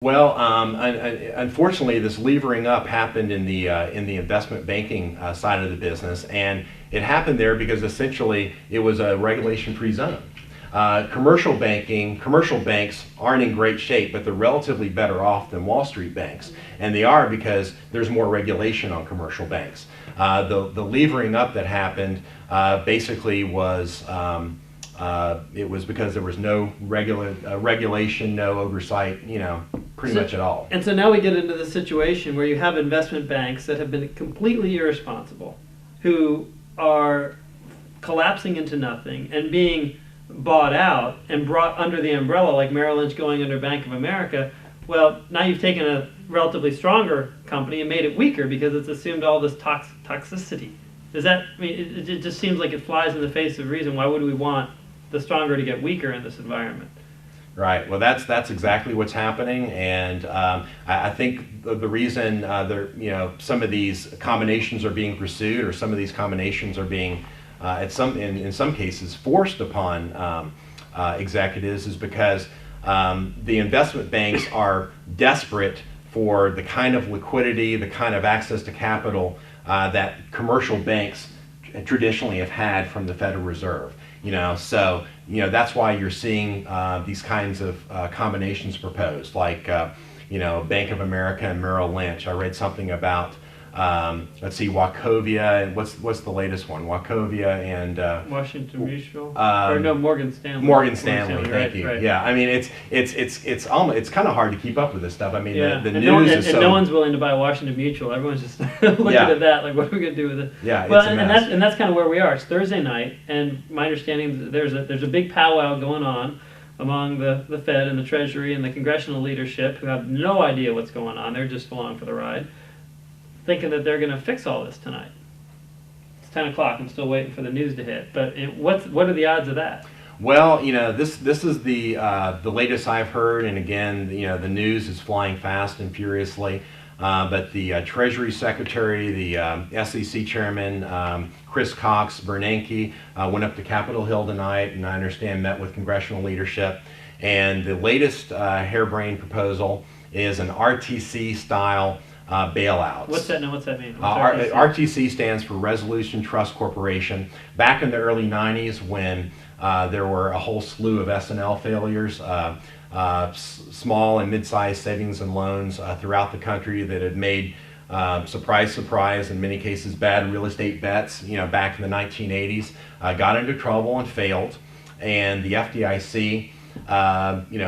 Well, unfortunately, this levering up happened in the investment banking side of the business, and it happened there because essentially it was a regulation-free zone. Commercial banks aren't in great shape, but they're relatively better off than Wall Street banks, and they are because there's more regulation on commercial banks. The levering up that happened basically was. It was because there was no regulation, no oversight, pretty much at all. And so now we get into the situation where you have investment banks that have been completely irresponsible, who are collapsing into nothing and being bought out and brought under the umbrella, like Merrill Lynch going under Bank of America. Well, now you've taken a relatively stronger company and made it weaker because it's assumed all this toxicity. Does that, it just seems like it flies in the face of reason. Why would we want the stronger to get weaker in this environment? Right. Well, that's exactly what's happening, and I think the reason some of these combinations are being pursued, or some of these combinations are being, in some cases, forced upon executives, is because the investment banks are desperate for the kind of liquidity, the kind of access to capital that commercial banks traditionally have had from the Federal Reserve. So that's why you're seeing these kinds of combinations proposed, like Bank of America and Merrill Lynch. I read something about let's see, Wachovia, and what's the latest one? Wachovia and Washington Mutual, or no, Morgan Stanley. Morgan Stanley, thank you. Right. Yeah, I mean it's kind of hard to keep up with this stuff. I mean, yeah. the news is so. And no one's willing to buy Washington Mutual. Everyone's just looking at that, like, what are we going to do with it? Yeah, well, it's a mess. and that's kind of where we are. It's Thursday night, and my understanding is there's a big powwow going on among the Fed and the Treasury and the congressional leadership, who have no idea what's going on. They're just along for the ride, thinking that they're going to fix all this tonight. It's 10 o'clock. I'm still waiting for the news to hit. But what are the odds of that? Well, this is the latest I've heard, and again, the news is flying fast and furiously. But the Treasury Secretary, the SEC Chairman, Chris Cox, Bernanke, went up to Capitol Hill tonight, and I understand met with congressional leadership. And the latest harebrained proposal is an RTC-style bailouts. What's that mean? RTC stands for Resolution Trust Corporation. Back in the early 90s, when there were a whole slew of S&L failures, small and mid-sized savings and loans throughout the country that had made, surprise, in many cases bad real estate bets, back in the 1980s, got into trouble and failed. And the FDIC,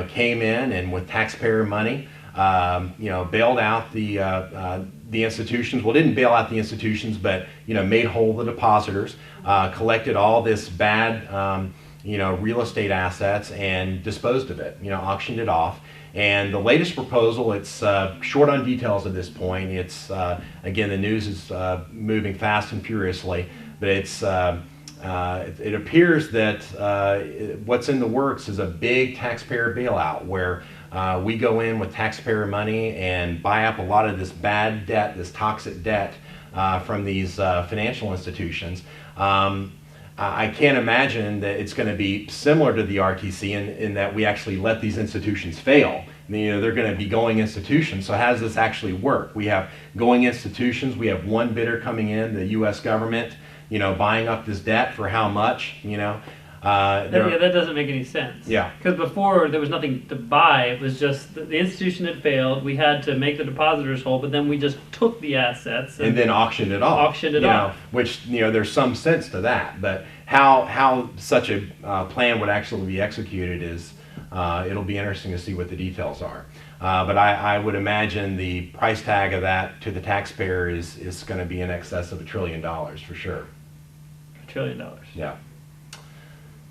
came in and with taxpayer money, bailed out the institutions. Well, didn't bail out the institutions, but made whole the depositors, collected all this bad real estate assets and disposed of it. Auctioned it off. And the latest proposal, it's short on details at this point. It's again, the news is moving fast and furiously, but it appears that what's in the works is a big taxpayer bailout where we go in with taxpayer money and buy up a lot of this bad debt, this toxic debt from these financial institutions. I can't imagine that it's going to be similar to the RTC in that we actually let these institutions fail. They're going to be going institutions. So how does this actually work? We have going institutions. We have one bidder coming in, the U.S. government, buying up this debt for how much? That doesn't make any sense. Yeah. Because before there was nothing to buy. It was just the institution had failed. We had to make the depositors whole, but then we just took the assets and then auctioned it off. Which there's some sense to that, but how such a plan would actually be executed is it'll be interesting to see what the details are. But I would imagine the price tag of that to the taxpayer is going to be in excess of $1 trillion for sure. $1 trillion. Yeah.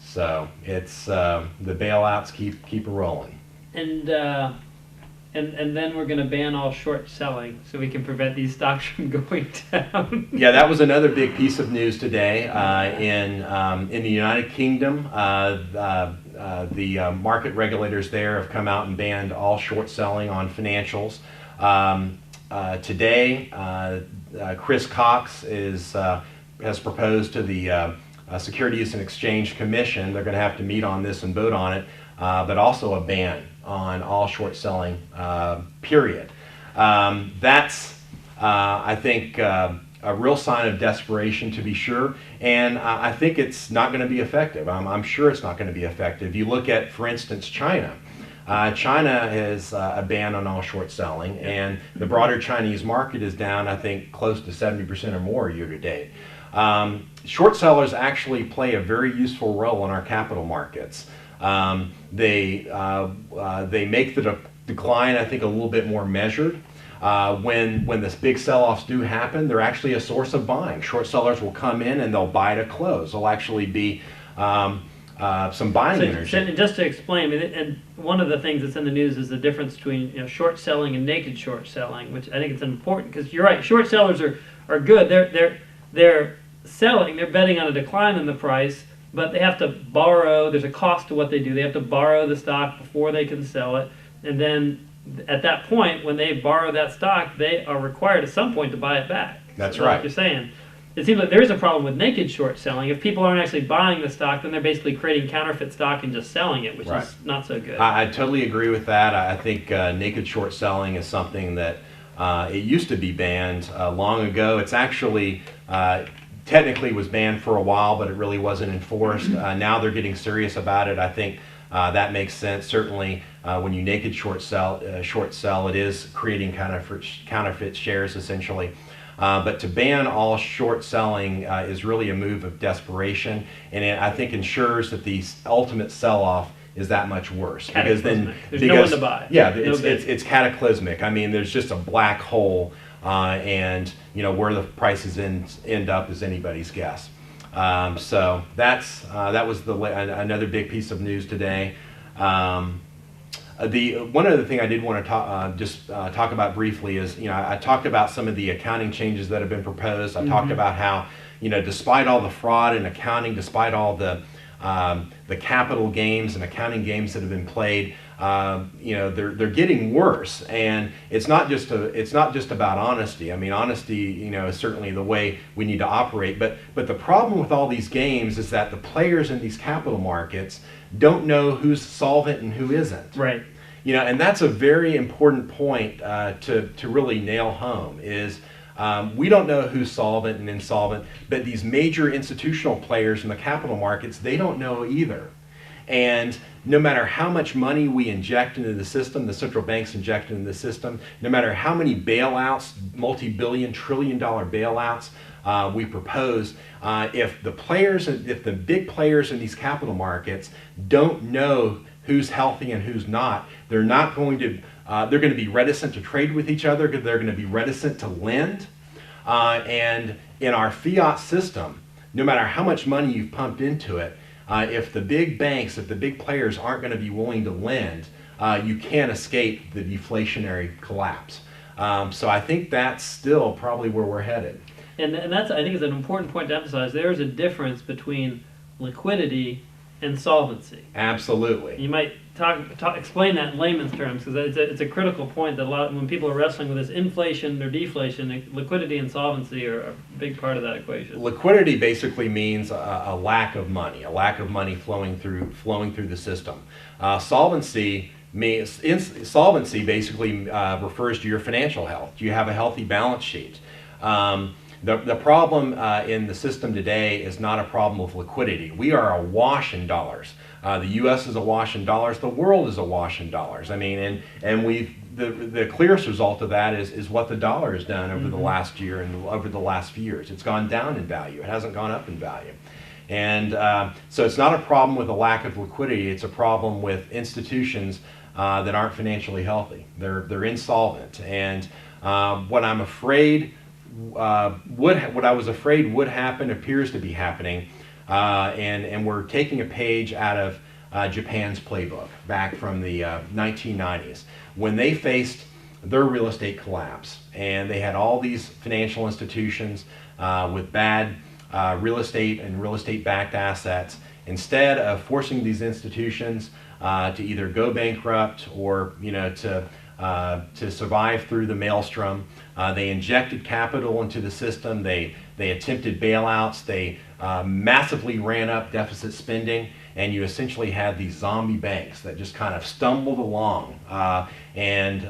So it's the bailouts keep rolling. And then we're going to ban all short selling so we can prevent these stocks from going down. Yeah, that was another big piece of news today. In the United Kingdom, the market regulators there have come out and banned all short selling on financials. Today, Chris Cox has proposed to the Securities and Exchange Commission. They're going to have to meet on this and vote on it, but also a ban on all short selling, period. That's, I think, a real sign of desperation, to be sure, and I think it's not going to be effective. I'm sure it's not going to be effective. You look at, for instance, China. China has a ban on all short selling, and the broader Chinese market is down, I think, close to 70% or more year to date. Short sellers actually play a very useful role in our capital markets. They make the decline, I think, a little bit more measured. When the big sell-offs do happen, they're actually a source of buying. Short sellers will come in and they'll buy to close. There'll actually be some buying energy. So just to explain, and one of the things that's in the news is the difference between short selling and naked short selling, which I think it's important, because you're right. Short sellers are good. They're selling. They're betting on a decline in the price, but they have to borrow. There's a cost to what they do. They have to borrow the stock before they can sell it, and then at that point, when they borrow that stock, they are required at some point to buy it back. That's so right. Like you're saying. It seems like there is a problem with naked short selling. If people aren't actually buying the stock, then they're basically creating counterfeit stock and just selling it, which Right. is not so good. I totally agree with that. I think naked short selling is something that it used to be banned long ago. It's actually technically was banned for a while, but it really wasn't enforced. Now they're getting serious about it. I think that makes sense. Certainly, when you naked short sell, it is creating counterfeit shares essentially. But to ban all short selling is really a move of desperation, and it, I think, ensures that the ultimate sell-off is that much worse. Because then there's no one to buy. Yeah, it's cataclysmic. I mean, there's just a black hole, and where the prices end up is anybody's guess. So that was another big piece of news today. One other thing I did want to talk about briefly is, I talked about some of the accounting changes that have been proposed. I talked about how, despite all the fraud in accounting, despite all the capital games and accounting games that have been played, they're getting worse. And it's not just about honesty. I mean, honesty, is certainly the way we need to operate. But the problem with all these games is that the players in these capital markets don't know who's solvent and who isn't. Right. And that's a very important point to really nail home is we don't know who's solvent and insolvent, but these major institutional players in the capital markets, they don't know either. And no matter how much money we inject into the system, the central banks inject into the system, no matter how many bailouts, multi-billion, trillion-dollar bailouts we propose, if the big players in these capital markets don't know who's healthy and who's not, they're going to be reticent to trade with each other, they're going to be reticent to lend. And in our fiat system, no matter how much money you've pumped into it, if the big banks, if the big players aren't going to be willing to lend, you can't escape the deflationary collapse. So I think that's still probably where we're headed. And that's, I think, is an important point to emphasize. There's a difference between liquidity and solvency. Absolutely. You might explain that in layman's terms, because it's a critical point that when people are wrestling with this inflation or deflation, liquidity and solvency are a big part of that equation. Liquidity basically means a lack of money flowing through the system. Solvency basically refers to your financial health. Do you have a healthy balance sheet? The problem in the system today is not a problem of liquidity. We are awash in dollars. The U.S. is awash in dollars. The world is awash in dollars. I mean, and the clearest result of that is what the dollar has done over the last year and over the last few years. It's gone down in value. It hasn't gone up in value. And so it's not a problem with a lack of liquidity. It's a problem with institutions that aren't financially healthy. They're insolvent. And what I'm afraid what I was afraid would happen appears to be happening, and we're taking a page out of Japan's playbook back from the 1990s when they faced their real estate collapse, and they had all these financial institutions with bad real estate and real estate backed assets. Instead of forcing these institutions to either go bankrupt or to survive through the maelstrom, they injected capital into the system. They attempted bailouts. They massively ran up deficit spending, and you essentially had these zombie banks that just kind of stumbled along, and